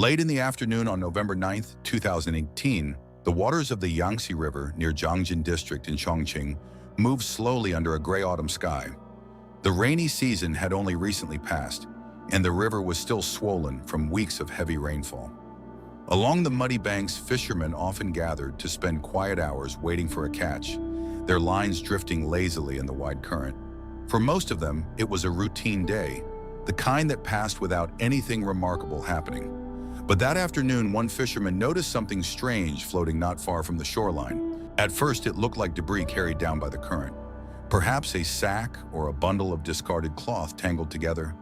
Late in the afternoon on November 9, 2018, the waters of the Yangtze River near Yangtze district in Chongqing moved slowly under a gray autumn sky. The rainy season had only recently passed, and the river was still swollen from weeks of heavy rainfall. Along the muddy banks, fishermen often gathered to spend quiet hours waiting for a catch, their lines drifting lazily in the wide current. For most of them, it was a routine day, the kind that passed without anything remarkable happening. But that afternoon, one fisherman noticed something strange floating not far from the shoreline. At first, it looked like debris carried down by the current, perhaps a sack or a bundle of discarded cloth tangled together.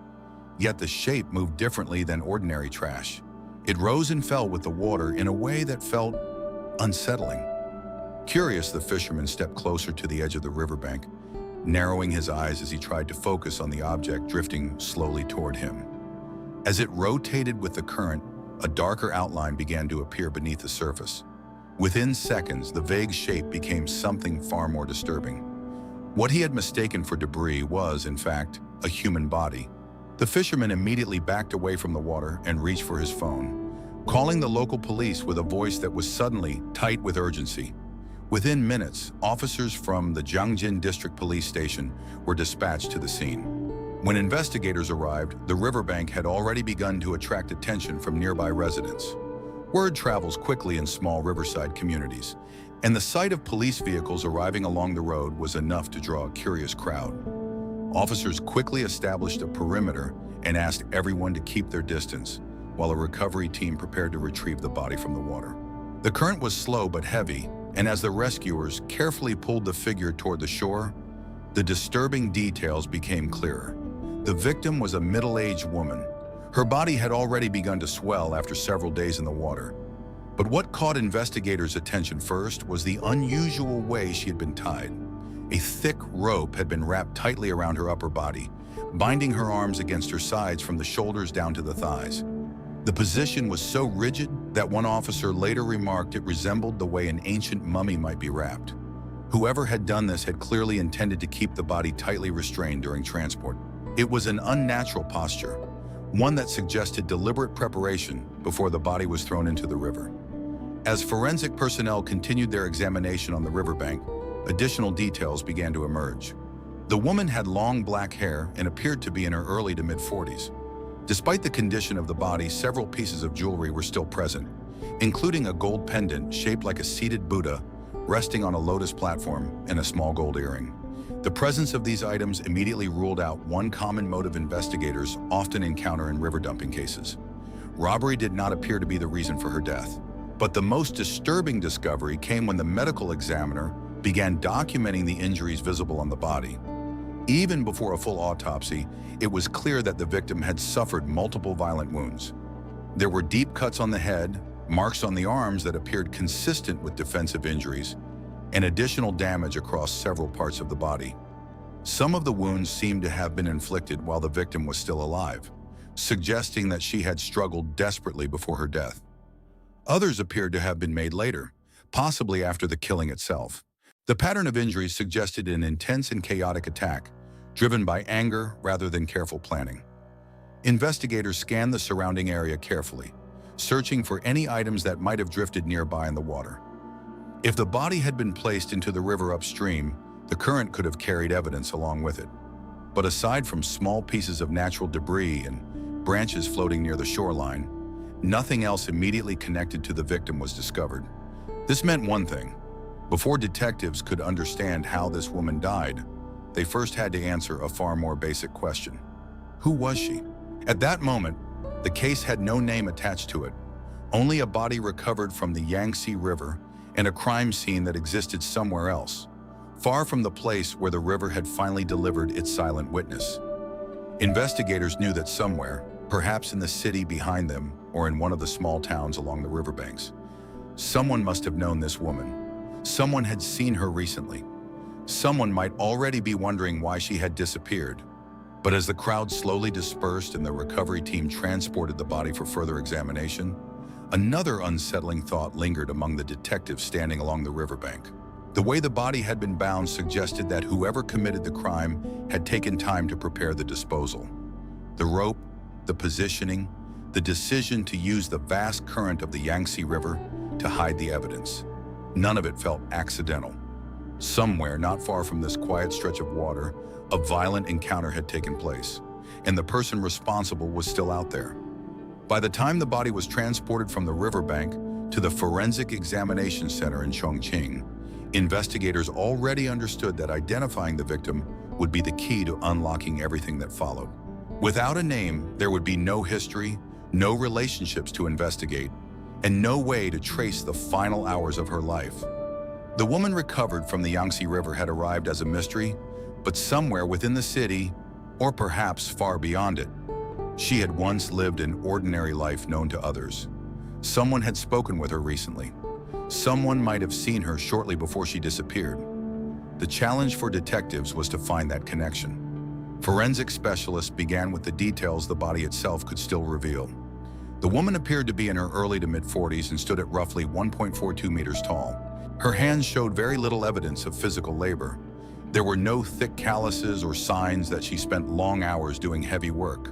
Yet the shape moved differently than ordinary trash. It rose and fell with the water in a way that felt unsettling. Curious, the fisherman stepped closer to the edge of the riverbank, narrowing his eyes as he tried to focus on the object drifting slowly toward him. As it rotated with the current, a darker outline began to appear beneath the surface. Within seconds, the vague shape became something far more disturbing. What he had mistaken for debris was, in fact, a human body. The fisherman immediately backed away from the water and reached for his phone, calling the local police with a voice that was suddenly tight with urgency. Within minutes, officers from the Yangtze District Police Station were dispatched to the scene. When investigators arrived, the riverbank had already begun to attract attention from nearby residents. Word travels quickly in small riverside communities, and the sight of police vehicles arriving along the road was enough to draw a curious crowd. Officers quickly established a perimeter and asked everyone to keep their distance, while a recovery team prepared to retrieve the body from the water. The current was slow but heavy, and as the rescuers carefully pulled the figure toward the shore, the disturbing details became clearer. The victim was a middle-aged woman. Her body had already begun to swell after several days in the water. But what caught investigators' attention first was the unusual way she had been tied. A thick rope had been wrapped tightly around her upper body, binding her arms against her sides from the shoulders down to the thighs. The position was so rigid that one officer later remarked it resembled the way an ancient mummy might be wrapped. Whoever had done this had clearly intended to keep the body tightly restrained during transport. It was an unnatural posture, one that suggested deliberate preparation before the body was thrown into the river. As forensic personnel continued their examination on the riverbank, additional details began to emerge. The woman had long black hair and appeared to be in her early to mid-40s. Despite the condition of the body, several pieces of jewelry were still present, including a gold pendant shaped like a seated Buddha resting on a lotus platform and a small gold earring. The presence of these items immediately ruled out one common motive investigators often encounter in river dumping cases. Robbery did not appear to be the reason for her death. But the most disturbing discovery came when the medical examiner began documenting the injuries visible on the body. Even before a full autopsy, it was clear that the victim had suffered multiple violent wounds. There were deep cuts on the head, marks on the arms that appeared consistent with defensive injuries, and additional damage across several parts of the body. Some of the wounds seemed to have been inflicted while the victim was still alive, suggesting that she had struggled desperately before her death. Others appeared to have been made later, possibly after the killing itself. The pattern of injuries suggested an intense and chaotic attack, driven by anger rather than careful planning. Investigators scanned the surrounding area carefully, searching for any items that might have drifted nearby in the water. If the body had been placed into the river upstream, the current could have carried evidence along with it. But aside from small pieces of natural debris and branches floating near the shoreline, nothing else immediately connected to the victim was discovered. This meant one thing. Before detectives could understand how this woman died, they first had to answer a far more basic question. Who was she? At that moment, the case had no name attached to it, only a body recovered from the Yangtze River and a crime scene that existed somewhere else, far from the place where the river had finally delivered its silent witness. Investigators knew that somewhere, perhaps in the city behind them or in one of the small towns along the riverbanks, someone must have known this woman. Someone had seen her recently. Someone might already be wondering why she had disappeared. But as the crowd slowly dispersed and the recovery team transported the body for further examination, another unsettling thought lingered among the detectives standing along the riverbank. The way the body had been bound suggested that whoever committed the crime had taken time to prepare the disposal. The rope, the positioning, the decision to use the vast current of the Yangtze River to hide the evidence. None of it felt accidental. Somewhere not far from this quiet stretch of water, a violent encounter had taken place, and the person responsible was still out there. By the time the body was transported from the riverbank to the Forensic Examination Center in Chongqing, investigators already understood that identifying the victim would be the key to unlocking everything that followed. Without a name, there would be no history, no relationships to investigate, and no way to trace the final hours of her life. The woman recovered from the Yangtze River had arrived as a mystery, but somewhere within the city, or perhaps far beyond it, she had once lived an ordinary life known to others. Someone had spoken with her recently. Someone might have seen her shortly before she disappeared. The challenge for detectives was to find that connection. Forensic specialists began with the details the body itself could still reveal. The woman appeared to be in her early to mid-40s and stood at roughly 1.42 meters tall. Her hands showed very little evidence of physical labor. There were no thick calluses or signs that she spent long hours doing heavy work.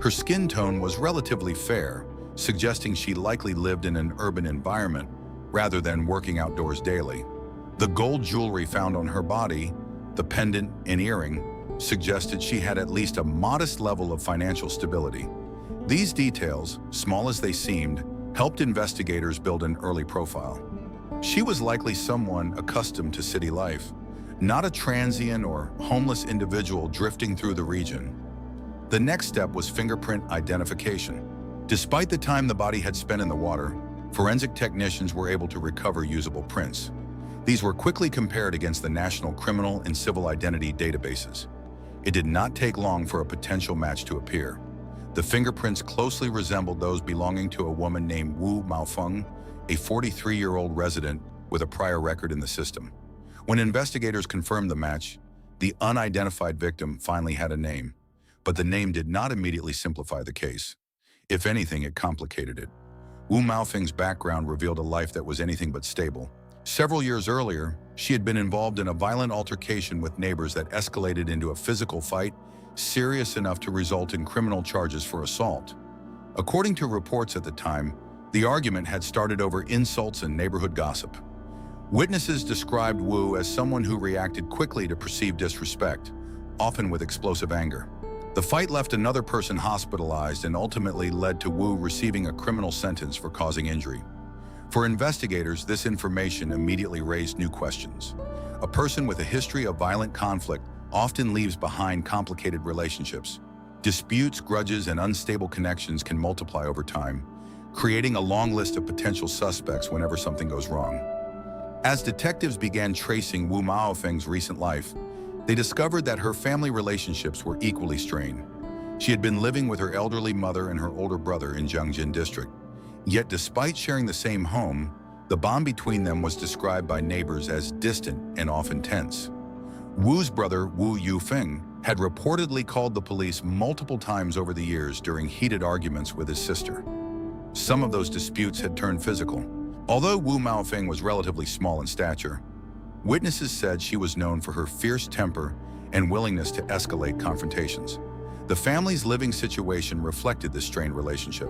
Her skin tone was relatively fair, suggesting she likely lived in an urban environment rather than working outdoors daily. The gold jewelry found on her body, the pendant and earring, suggested she had at least a modest level of financial stability. These details, small as they seemed, helped investigators build an early profile. She was likely someone accustomed to city life, not a transient or homeless individual drifting through the region. The next step was fingerprint identification. Despite the time the body had spent in the water, forensic technicians were able to recover usable prints. These were quickly compared against the national criminal and civil identity databases. It did not take long for a potential match to appear. The fingerprints closely resembled those belonging to a woman named Wu Maofeng, a 43-year-old resident with a prior record in the system. When investigators confirmed the match, the unidentified victim finally had a name, but the name did not immediately simplify the case. If anything, it complicated it. Wu Maofeng's background revealed a life that was anything but stable. Several years earlier, she had been involved in a violent altercation with neighbors that escalated into a physical fight, serious enough to result in criminal charges for assault. According to reports at the time, the argument had started over insults and neighborhood gossip. Witnesses described Wu as someone who reacted quickly to perceived disrespect, often with explosive anger. The fight left another person hospitalized and ultimately led to Wu receiving a criminal sentence for causing injury. For investigators, this information immediately raised new questions. A person with a history of violent conflict often leaves behind complicated relationships. Disputes, grudges, and unstable connections can multiply over time, creating a long list of potential suspects whenever something goes wrong. As detectives began tracing Wu Maofeng's recent life, they discovered that her family relationships were equally strained. She had been living with her elderly mother and her older brother in Yangtze district. Yet despite sharing the same home, the bond between them was described by neighbors as distant and often tense. Wu's brother, Wu Yufeng, had reportedly called the police multiple times over the years during heated arguments with his sister. Some of those disputes had turned physical. Although Wu Maofeng was relatively small in stature, witnesses said she was known for her fierce temper and willingness to escalate confrontations. The family's living situation reflected this strained relationship.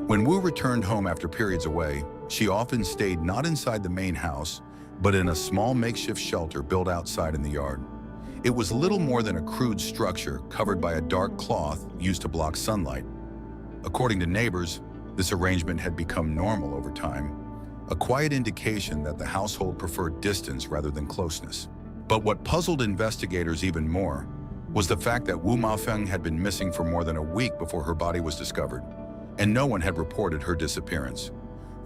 When Wu returned home after periods away, she often stayed not inside the main house, but in a small makeshift shelter built outside in the yard. It was little more than a crude structure covered by a dark cloth used to block sunlight. According to neighbors, this arrangement had become normal over time, a quiet indication that the household preferred distance rather than closeness. But what puzzled investigators even more was the fact that Wu Maofeng had been missing for more than a week before her body was discovered, and no one had reported her disappearance.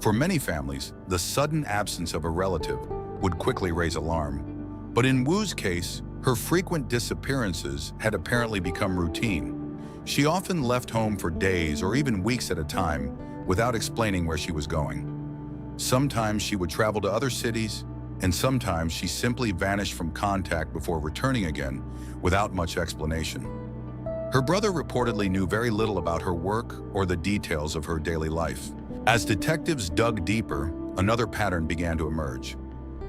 For many families, the sudden absence of a relative would quickly raise alarm. But in Wu's case, her frequent disappearances had apparently become routine. She often left home for days or even weeks at a time without explaining where she was going. Sometimes she would travel to other cities, and sometimes she simply vanished from contact before returning again without much explanation. Her brother reportedly knew very little about her work or the details of her daily life. As detectives dug deeper, another pattern began to emerge,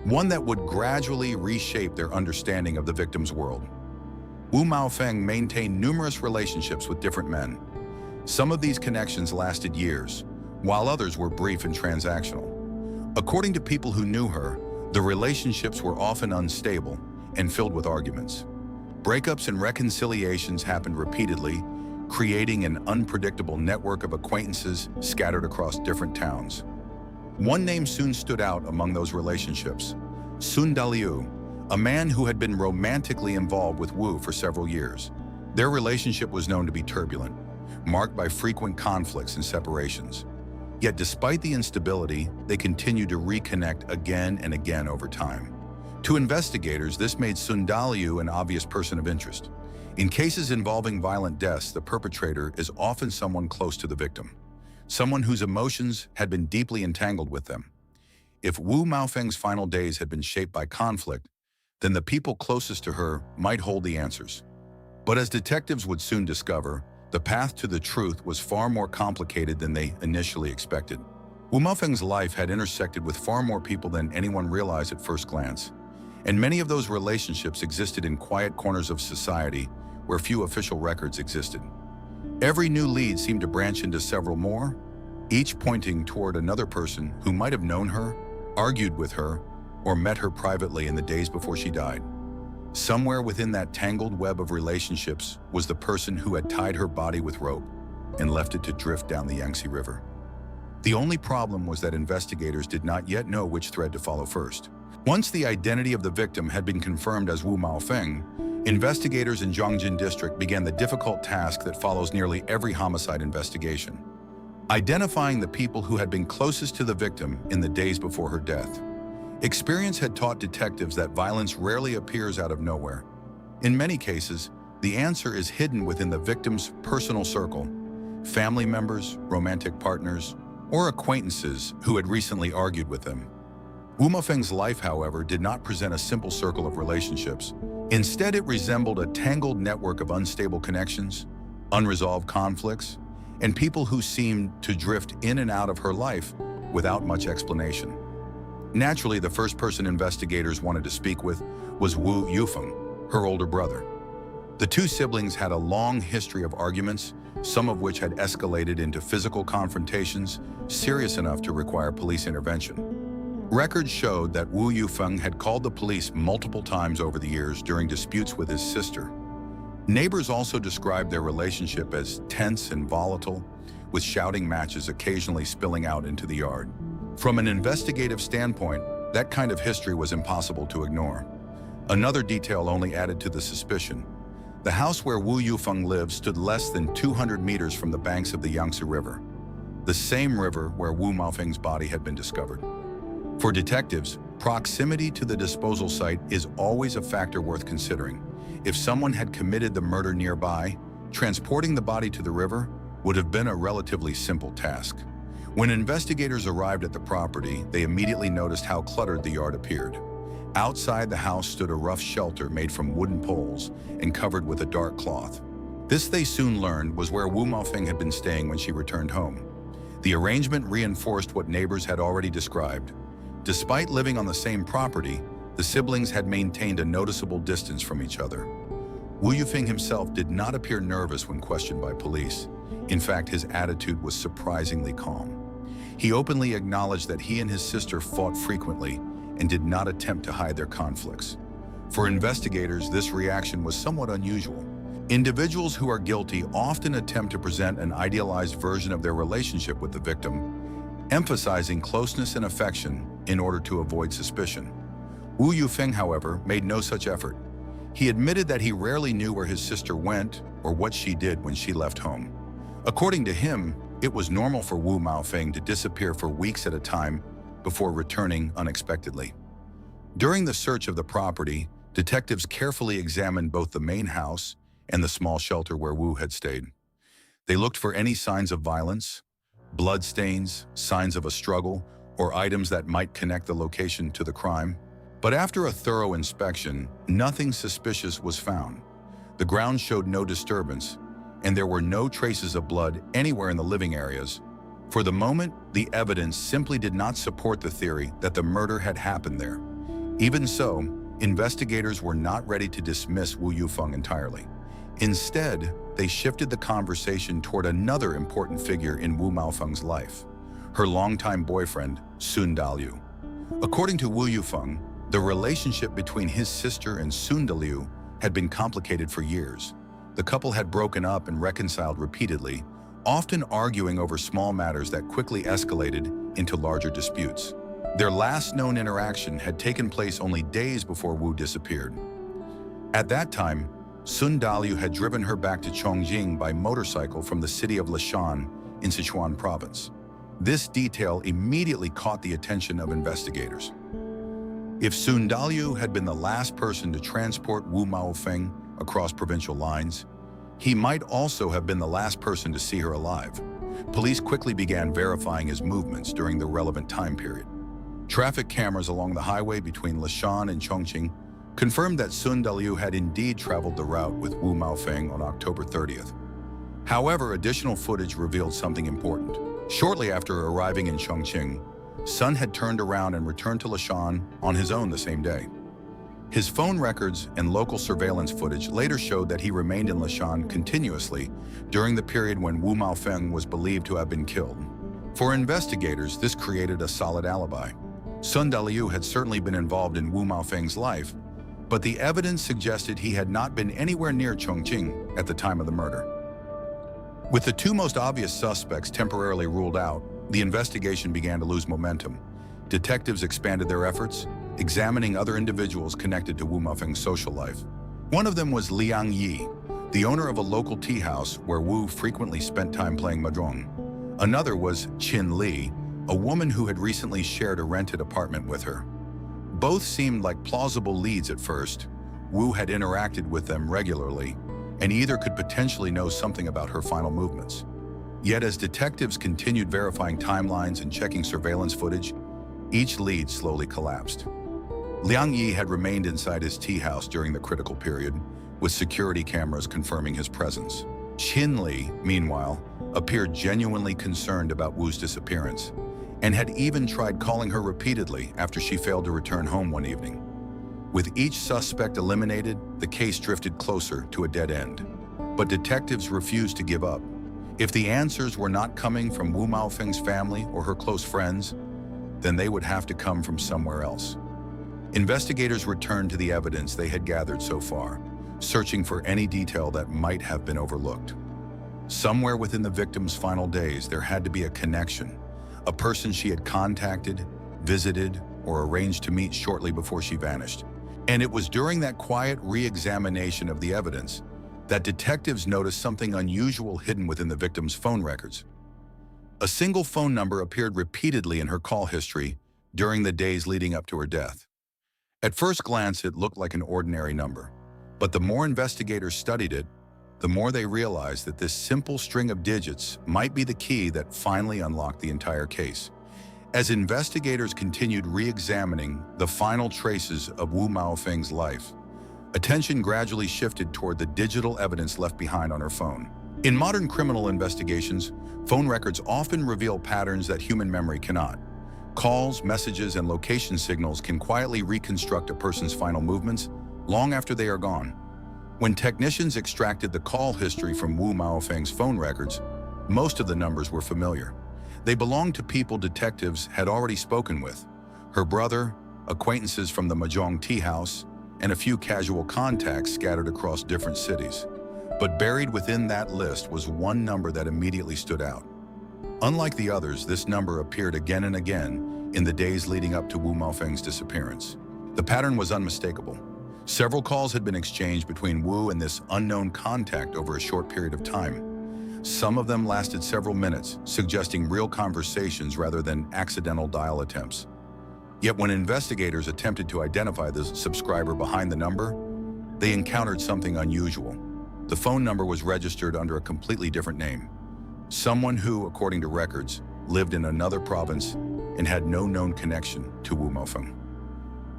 one that would gradually reshape their understanding of the victim's world. Wu Maofeng maintained numerous relationships with different men. Some of these connections lasted years, while others were brief and transactional. According to people who knew her, the relationships were often unstable and filled with arguments. Breakups and reconciliations happened repeatedly, creating an unpredictable network of acquaintances scattered across different towns. One name soon stood out among those relationships: Sun Daliu, a man who had been romantically involved with Wu for several years. Their relationship was known to be turbulent, marked by frequent conflicts and separations. Yet despite the instability, they continued to reconnect again and again over time. To investigators, this made Sun Daliu an obvious person of interest. In cases involving violent deaths, the perpetrator is often someone close to the victim, someone whose emotions had been deeply entangled with them. If Wu Maofeng's final days had been shaped by conflict, then the people closest to her might hold the answers. But as detectives would soon discover, the path to the truth was far more complicated than they initially expected. Wu Maofeng's life had intersected with far more people than anyone realized at first glance, and many of those relationships existed in quiet corners of society where few official records existed. Every new lead seemed to branch into several more, each pointing toward another person who might have known her, argued with her, or met her privately in the days before she died. Somewhere within that tangled web of relationships was the person who had tied her body with rope and left it to drift down the Yangtze River. The only problem was that investigators did not yet know which thread to follow first. Once the identity of the victim had been confirmed as Wu Maofeng, investigators in Yangtze district began the difficult task that follows nearly every homicide investigation: identifying the people who had been closest to the victim in the days before her death. Experience had taught detectives that violence rarely appears out of nowhere. In many cases, the answer is hidden within the victim's personal circle: family members, romantic partners, or acquaintances who had recently argued with them. Wu Maofeng's life, however, did not present a simple circle of relationships. Instead, it resembled a tangled network of unstable connections, unresolved conflicts, and people who seemed to drift in and out of her life without much explanation. Naturally, the first person investigators wanted to speak with was Wu Yufeng, her older brother. The two siblings had a long history of arguments, some of which had escalated into physical confrontations serious enough to require police intervention. Records showed that Wu Yufeng had called the police multiple times over the years during disputes with his sister. Neighbors also described their relationship as tense and volatile, with shouting matches occasionally spilling out into the yard. From an investigative standpoint, that kind of history was impossible to ignore. Another detail only added to the suspicion. The house where Wu Yufeng lived stood less than 200 meters from the banks of the Yangtze River, the same river where Wu Maofeng's body had been discovered. For detectives, proximity to the disposal site is always a factor worth considering. If someone had committed the murder nearby, transporting the body to the river would have been a relatively simple task. When investigators arrived at the property, they immediately noticed how cluttered the yard appeared. Outside the house stood a rough shelter made from wooden poles and covered with a dark cloth. This, they soon learned, was where Wu Maofeng had been staying when she returned home. The arrangement reinforced what neighbors had already described. Despite living on the same property, the siblings had maintained a noticeable distance from each other. Wu Yufeng himself did not appear nervous when questioned by police. In fact, his attitude was surprisingly calm. He openly acknowledged that he and his sister fought frequently and did not attempt to hide their conflicts. For investigators, this reaction was somewhat unusual. Individuals who are guilty often attempt to present an idealized version of their relationship with the victim, emphasizing closeness and affection in order to avoid suspicion. Wu Yufeng, however, made no such effort. He admitted that he rarely knew where his sister went or what she did when she left home. According to him, it was normal for Wu Maofeng to disappear for weeks at a time before returning unexpectedly. During the search of the property, detectives carefully examined both the main house and the small shelter where Wu had stayed. They looked for any signs of violence, bloodstains, signs of a struggle, or items that might connect the location to the crime. But after a thorough inspection, nothing suspicious was found. The ground showed no disturbance, and there were no traces of blood anywhere in the living areas. For the moment, the evidence simply did not support the theory that the murder had happened there. Even so, investigators were not ready to dismiss Wu Yufeng entirely. Instead, they shifted the conversation toward another important figure in Wu Maofeng's life, her longtime boyfriend, Sun Daliu. According to Wu Yufeng, the relationship between his sister and Sun Daliu had been complicated for years. The couple had broken up and reconciled repeatedly, often arguing over small matters that quickly escalated into larger disputes. Their last known interaction had taken place only days before Wu disappeared. At that time, Sun Daliu had driven her back to Chongqing by motorcycle from the city of Leshan in Sichuan province. This detail immediately caught the attention of investigators. If Sun Daliu had been the last person to transport Wu Maofeng across provincial lines, he might also have been the last person to see her alive. Police quickly began verifying his movements during the relevant time period. Traffic cameras along the highway between Leshan and Chongqing confirmed that Sun Daliu had indeed traveled the route with Wu Maofeng on October 30th. However, additional footage revealed something important. Shortly after arriving in Chongqing, Sun had turned around and returned to Leshan on his own the same day. His phone records and local surveillance footage later showed that he remained in Leshan continuously during the period when Wu Maofeng was believed to have been killed. For investigators, this created a solid alibi. Sun Daliu had certainly been involved in Wu Maofeng's life, but the evidence suggested he had not been anywhere near Chongqing at the time of the murder. With the two most obvious suspects temporarily ruled out, the investigation began to lose momentum. Detectives expanded their efforts, examining other individuals connected to Wu Maofeng's social life. One of them was Liang Yi, the owner of a local tea house where Wu frequently spent time playing mahjong. Another was Qin Li, a woman who had recently shared a rented apartment with her. Both seemed like plausible leads at first. Wu had interacted with them regularly, and either could potentially know something about her final movements. Yet as detectives continued verifying timelines and checking surveillance footage, each lead slowly collapsed. Liang Yi had remained inside his tea house during the critical period, with security cameras confirming his presence. Qin Li, meanwhile, appeared genuinely concerned about Wu's disappearance, and had even tried calling her repeatedly after she failed to return home one evening. With each suspect eliminated, the case drifted closer to a dead end. But detectives refused to give up. If the answers were not coming from Wu Maofeng's family or her close friends, then they would have to come from somewhere else. Investigators returned to the evidence they had gathered so far, searching for any detail that might have been overlooked. Somewhere within the victim's final days, there had to be a connection, a person she had contacted, visited, or arranged to meet shortly before she vanished. And it was during that quiet re-examination of the evidence that detectives noticed something unusual hidden within the victim's phone records. A single phone number appeared repeatedly in her call history during the days leading up to her death. At first glance, it looked like an ordinary number, but the more investigators studied it, the more they realized that this simple string of digits might be the key that finally unlocked the entire case. As investigators continued re-examining the final traces of Wu Maofeng's life, attention gradually shifted toward the digital evidence left behind on her phone. In modern criminal investigations, phone records often reveal patterns that human memory cannot. Calls, messages, and location signals can quietly reconstruct a person's final movements long after they are gone. When technicians extracted the call history from Wu Maofeng's phone records, most of the numbers were familiar. They belonged to people detectives had already spoken with: her brother, acquaintances from the mahjong tea house, and a few casual contacts scattered across different cities. But buried within that list was one number that immediately stood out. Unlike the others, this number appeared again and again in the days leading up to Wu Maofeng's disappearance. The pattern was unmistakable. Several calls had been exchanged between Wu and this unknown contact over a short period of time. Some of them lasted several minutes, suggesting real conversations rather than accidental dial attempts. Yet when investigators attempted to identify the subscriber behind the number, they encountered something unusual. The phone number was registered under a completely different name. Someone who, according to records, lived in another province and had no known connection to Wu Maofeng.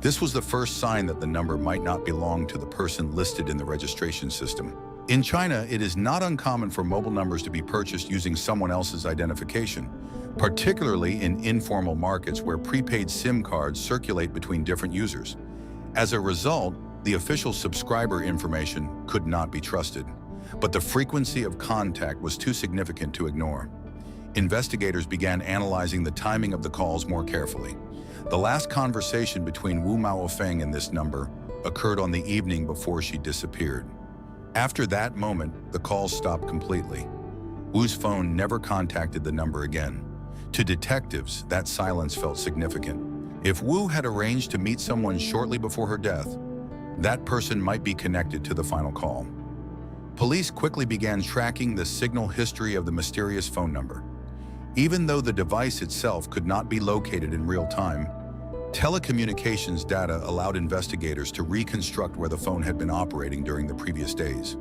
This was the first sign that the number might not belong to the person listed in the registration system. In China, it is not uncommon for mobile numbers to be purchased using someone else's identification, particularly in informal markets where prepaid SIM cards circulate between different users. As a result, the official subscriber information could not be trusted. but the frequency of contact was too significant to ignore. Investigators began analyzing the timing of the calls more carefully. The last conversation between Wu Maofeng and this number occurred on the evening before she disappeared. After that moment, the calls stopped completely. Wu's phone never contacted the number again. To detectives, that silence felt significant. If Wu had arranged to meet someone shortly before her death, that person might be connected to the final call. Police quickly began tracking the signal history of the mysterious phone number. Even though the device itself could not be located in real time, telecommunications data allowed investigators to reconstruct where the phone had been operating during the previous days.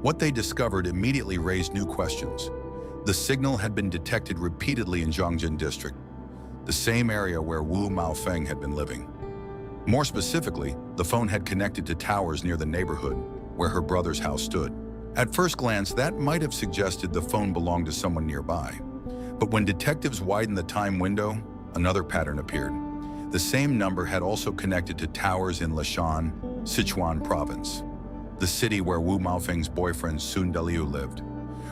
What they discovered immediately raised new questions. The signal had been detected repeatedly in Yangtze district, the same area where Wu Maofeng had been living. More specifically, the phone had connected to towers near the neighborhood where her brother's house stood. At first glance, that might have suggested the phone belonged to someone nearby. But when detectives widened the time window, another pattern appeared. The same number had also connected to towers in Leshan, Sichuan province, the city where Wu Maofeng's boyfriend Sun Deliu lived.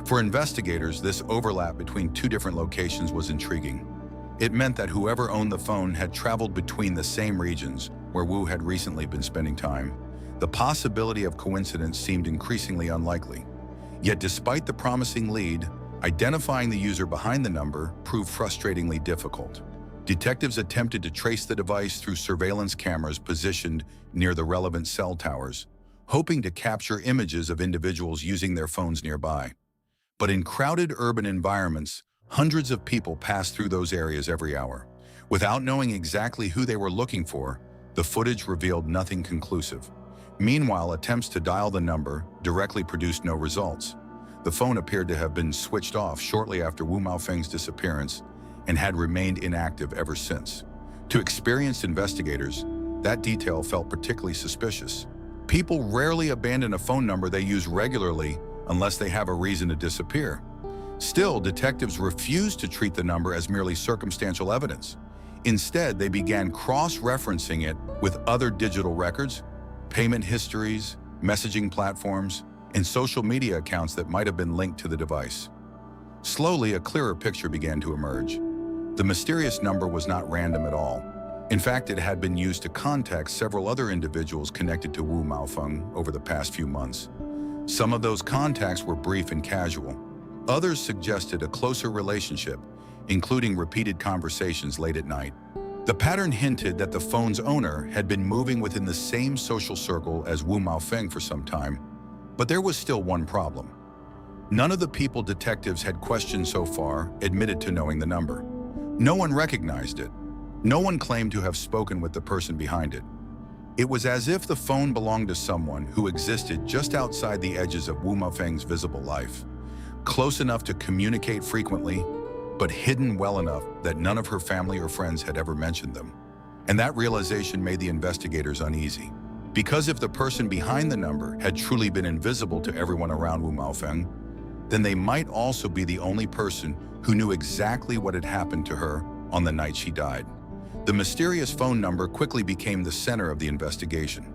For investigators, this overlap between two different locations was intriguing. It meant that whoever owned the phone had traveled between the same regions where Wu had recently been spending time. The possibility of coincidence seemed increasingly unlikely. Yet despite the promising lead, identifying the user behind the number proved frustratingly difficult. Detectives attempted to trace the device through surveillance cameras positioned near the relevant cell towers, hoping to capture images of individuals using their phones nearby. But in crowded urban environments, hundreds of people pass through those areas every hour. Without knowing exactly who they were looking for, the footage revealed nothing conclusive. Meanwhile, attempts to dial the number directly produced no results. The phone appeared to have been switched off shortly after Wu Maofeng's disappearance and had remained inactive ever since. To experienced investigators, that detail felt particularly suspicious. People rarely abandon a phone number they use regularly unless they have a reason to disappear. Still, detectives refused to treat the number as merely circumstantial evidence. Instead, they began cross-referencing it with other digital records, payment histories, messaging platforms, and social media accounts that might have been linked to the device. Slowly, a clearer picture began to emerge. The mysterious number was not random at all. In fact, it had been used to contact several other individuals connected to Wu Maofeng over the past few months. Some of those contacts were brief and casual. Others suggested a closer relationship, including repeated conversations late at night. The pattern hinted that the phone's owner had been moving within the same social circle as Wu Maofeng for some time. But there was still one problem. None of the people detectives had questioned so far admitted to knowing the number. No one recognized it. No one claimed to have spoken with the person behind it. It was as if the phone belonged to someone who existed just outside the edges of Wu Maofeng's visible life, close enough to communicate frequently, but hidden well enough that none of her family or friends had ever mentioned them. And that realization made the investigators uneasy. Because if the person behind the number had truly been invisible to everyone around Wu Maofeng, then they might also be the only person who knew exactly what had happened to her on the night she died. The mysterious phone number quickly became the center of the investigation.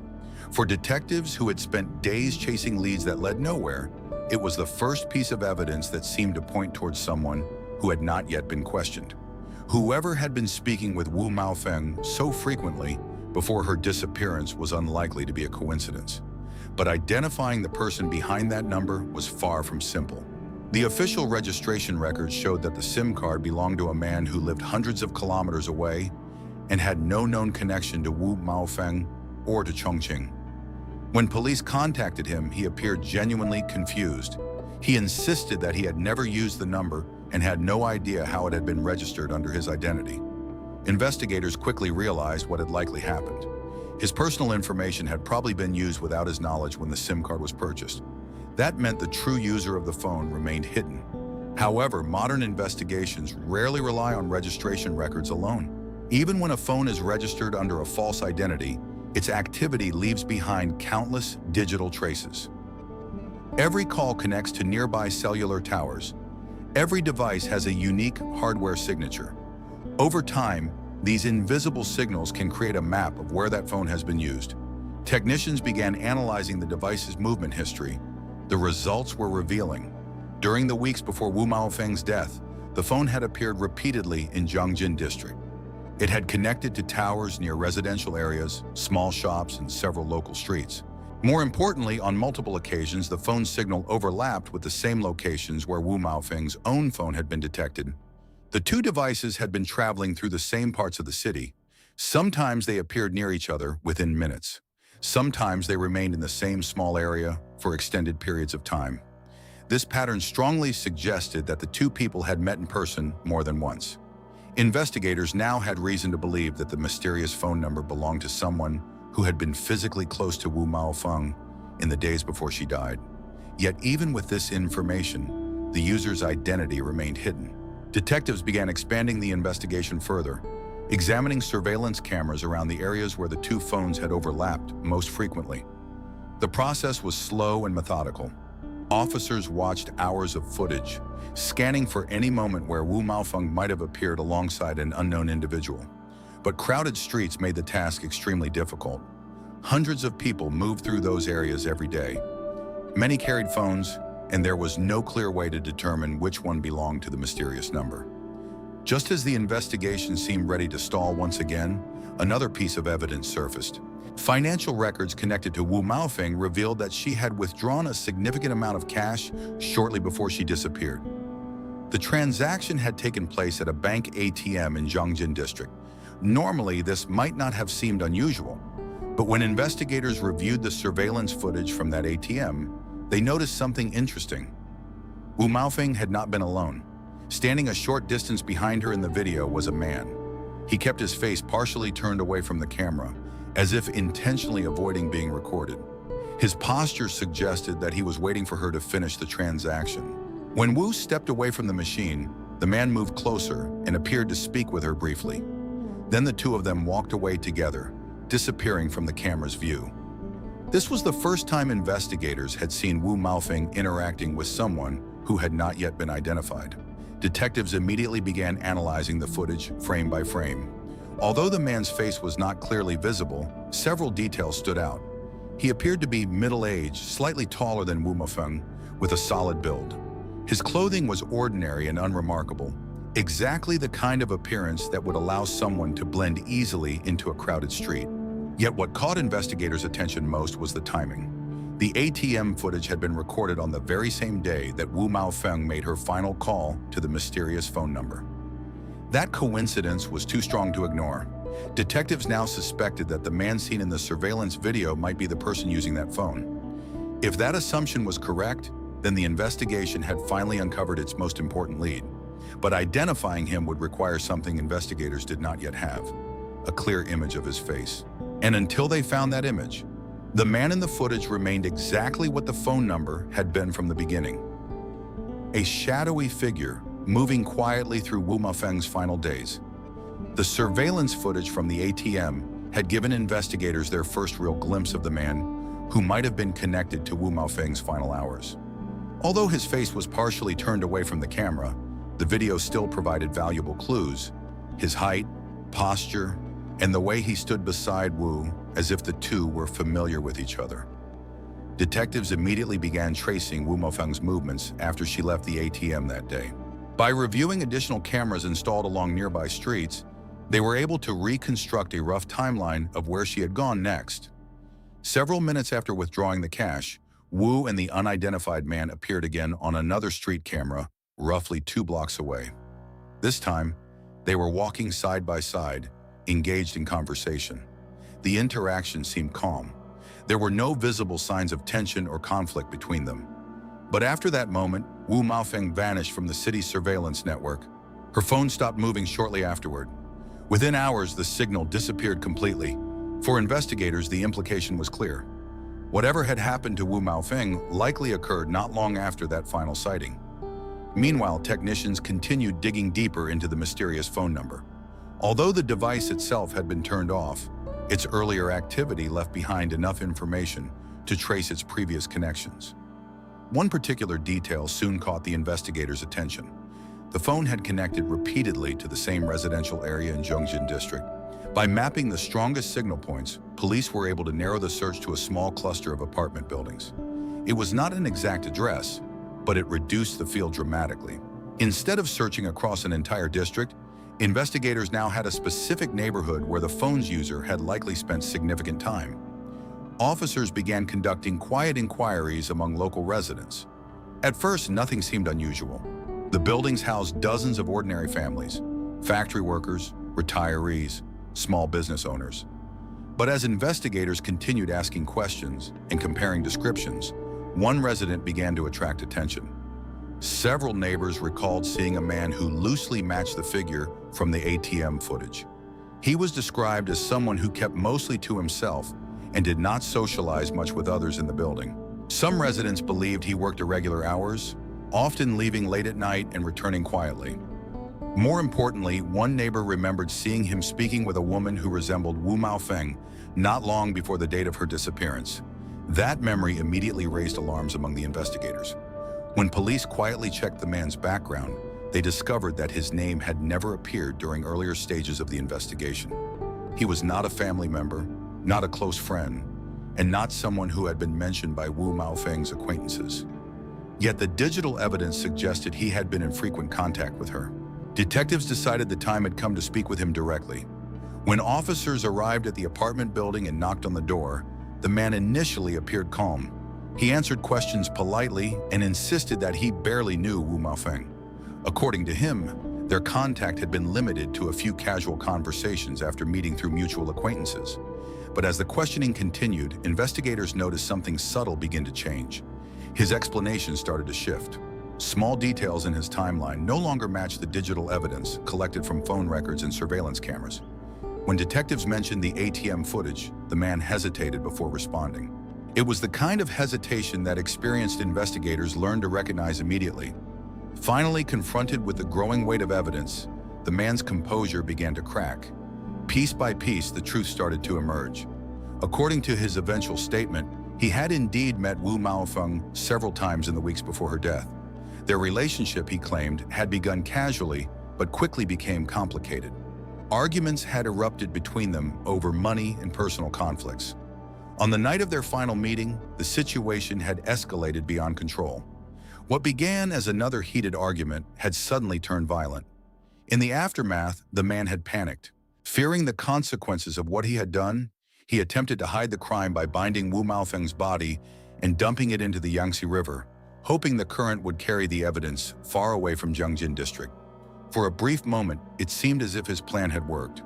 For detectives who had spent days chasing leads that led nowhere, it was the first piece of evidence that seemed to point towards someone who had not yet been questioned. Whoever had been speaking with Wu Maofeng so frequently before her disappearance was unlikely to be a coincidence. But identifying the person behind that number was far from simple. The official registration records showed that the SIM card belonged to a man who lived hundreds of kilometers away and had no known connection to Wu Maofeng or to Chongqing. When police contacted him, he appeared genuinely confused. He insisted that he had never used the number and had no idea how it had been registered under his identity. Investigators quickly realized what had likely happened. His personal information had probably been used without his knowledge when the SIM card was purchased. That meant the true user of the phone remained hidden. However, modern investigations rarely rely on registration records alone. Even when a phone is registered under a false identity, its activity leaves behind countless digital traces. Every call connects to nearby cellular towers. Every device has a unique hardware signature. Over time, these invisible signals can create a map of where that phone has been used. Technicians began analyzing the device's movement history, The results were revealing. During the weeks before Wu Maofeng's death, the phone had appeared repeatedly in Yangtze district. It had connected to towers near residential areas, small shops, and several local streets. More importantly, on multiple occasions, the phone signal overlapped with the same locations where Wu Maofeng's own phone had been detected. The two devices had been traveling through the same parts of the city. Sometimes they appeared near each other within minutes. Sometimes they remained in the same small area for extended periods of time. This pattern strongly suggested that the two people had met in person more than once. Investigators now had reason to believe that the mysterious phone number belonged to someone who had been physically close to Wu Maofeng in the days before she died. Yet even with this information, the user's identity remained hidden. Detectives began expanding the investigation further, examining surveillance cameras around the areas where the two phones had overlapped most frequently. The process was slow and methodical. Officers watched hours of footage, scanning for any moment where Wu Maofeng might have appeared alongside an unknown individual. But crowded streets made the task extremely difficult. Hundreds of people moved through those areas every day. Many carried phones, and there was no clear way to determine which one belonged to the mysterious number. Just as the investigation seemed ready to stall once again, another piece of evidence surfaced. Financial records connected to Wu Maofeng revealed that she had withdrawn a significant amount of cash shortly before she disappeared. The transaction had taken place at a bank ATM in Yangtze district. Normally, this might not have seemed unusual, but when investigators reviewed the surveillance footage from that ATM, they noticed something interesting. Wu Maofeng had not been alone. Standing a short distance behind her in the video was a man. He kept his face partially turned away from the camera, as if intentionally avoiding being recorded. His posture suggested that he was waiting for her to finish the transaction. When Wu stepped away from the machine, the man moved closer and appeared to speak with her briefly. Then the two of them walked away together, disappearing from the camera's view. This was the first time investigators had seen Wu Maofeng interacting with someone who had not yet been identified. Detectives immediately began analyzing the footage frame by frame. Although the man's face was not clearly visible, several details stood out. He appeared to be middle-aged, slightly taller than Wu Maofeng, with a solid build. His clothing was ordinary and unremarkable, exactly the kind of appearance that would allow someone to blend easily into a crowded street. Yet what caught investigators' attention most was the timing. The ATM footage had been recorded on the very same day that Wu Maofeng made her final call to the mysterious phone number. That coincidence was too strong to ignore. Detectives now suspected that the man seen in the surveillance video might be the person using that phone. If that assumption was correct, then the investigation had finally uncovered its most important lead. But identifying him would require something investigators did not yet have: a clear image of his face. And until they found that image, the man in the footage remained exactly what the phone number had been from the beginning. A shadowy figure moving quietly through Wu Maofeng's final days. The surveillance footage from the ATM had given investigators their first real glimpse of the man who might have been connected to Wu Maofeng's final hours. Although his face was partially turned away from the camera, the video still provided valuable clues: his height, posture, and the way he stood beside Wu, as if the two were familiar with each other. Detectives immediately began tracing Wu Maofeng's movements after she left the ATM that day. By reviewing additional cameras installed along nearby streets, they were able to reconstruct a rough timeline of where she had gone next. Several minutes after withdrawing the cash, Wu and the unidentified man appeared again on another street camera, roughly 2 blocks away. This time, they were walking side by side, engaged in conversation. The interaction seemed calm. There were no visible signs of tension or conflict between them. But after that moment, Wu Maofeng vanished from the city's surveillance network. Her phone stopped moving shortly afterward. Within hours, the signal disappeared completely. For investigators, the implication was clear. Whatever had happened to Wu Maofeng likely occurred not long after that final sighting. Meanwhile, technicians continued digging deeper into the mysterious phone number. Although the device itself had been turned off, its earlier activity left behind enough information to trace its previous connections. One particular detail soon caught the investigators' attention. The phone had connected repeatedly to the same residential area in Yangtze district. By mapping the strongest signal points, police were able to narrow the search to a small cluster of apartment buildings. It was not an exact address, but it reduced the field dramatically. Instead of searching across an entire district, investigators now had a specific neighborhood where the phone's user had likely spent significant time. Officers began conducting quiet inquiries among local residents. At first, nothing seemed unusual. The buildings housed dozens of ordinary families, factory workers, retirees, small business owners. But as investigators continued asking questions and comparing descriptions, one resident began to attract attention. Several neighbors recalled seeing a man who loosely matched the figure from the ATM footage. He was described as someone who kept mostly to himself and did not socialize much with others in the building. Some residents believed he worked irregular hours, often leaving late at night and returning quietly. More importantly, one neighbor remembered seeing him speaking with a woman who resembled Wu Maofeng not long before the date of her disappearance. That memory immediately raised alarms among the investigators. When police quietly checked the man's background, they discovered that his name had never appeared during earlier stages of the investigation. He was not a family member, not a close friend, and not someone who had been mentioned by Wu Maofeng's acquaintances. Yet the digital evidence suggested he had been in frequent contact with her. Detectives decided the time had come to speak with him directly. When officers arrived at the apartment building and knocked on the door, the man initially appeared calm. He answered questions politely and insisted that he barely knew Wu Maofeng. According to him, their contact had been limited to a few casual conversations after meeting through mutual acquaintances. But as the questioning continued, investigators noticed something subtle begin to change. His explanation started to shift. Small details in his timeline no longer matched the digital evidence collected from phone records and surveillance cameras. When detectives mentioned the ATM footage, the man hesitated before responding. It was the kind of hesitation that experienced investigators learned to recognize immediately. Finally confronted with the growing weight of evidence, the man's composure began to crack. Piece by piece, the truth started to emerge. According to his eventual statement, he had indeed met Wu Maofeng several times in the weeks before her death. Their relationship, he claimed, had begun casually, but quickly became complicated. Arguments had erupted between them over money and personal conflicts. On the night of their final meeting, the situation had escalated beyond control. What began as another heated argument had suddenly turned violent. In the aftermath, the man had panicked. Fearing the consequences of what he had done, he attempted to hide the crime by binding Wu Maofeng's body and dumping it into the Yangtze River, hoping the current would carry the evidence far away from Yangtze district. For a brief moment, it seemed as if his plan had worked.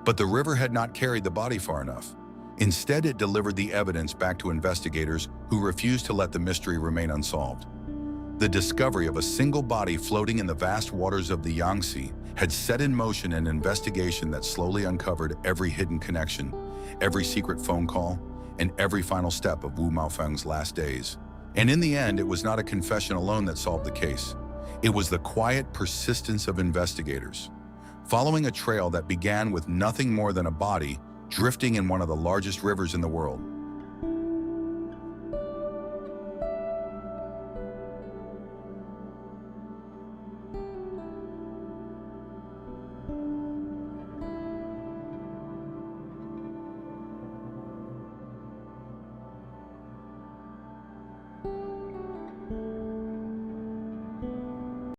But the river had not carried the body far enough. Instead, it delivered the evidence back to investigators who refused to let the mystery remain unsolved. The discovery of a single body floating in the vast waters of the Yangtze had set in motion an investigation that slowly uncovered every hidden connection, every secret phone call, and every final step of Wu Maofeng's last days. And in the end, it was not a confession alone that solved the case. It was the quiet persistence of investigators. Following a trail that began with nothing more than a body drifting in one of the largest rivers in the world,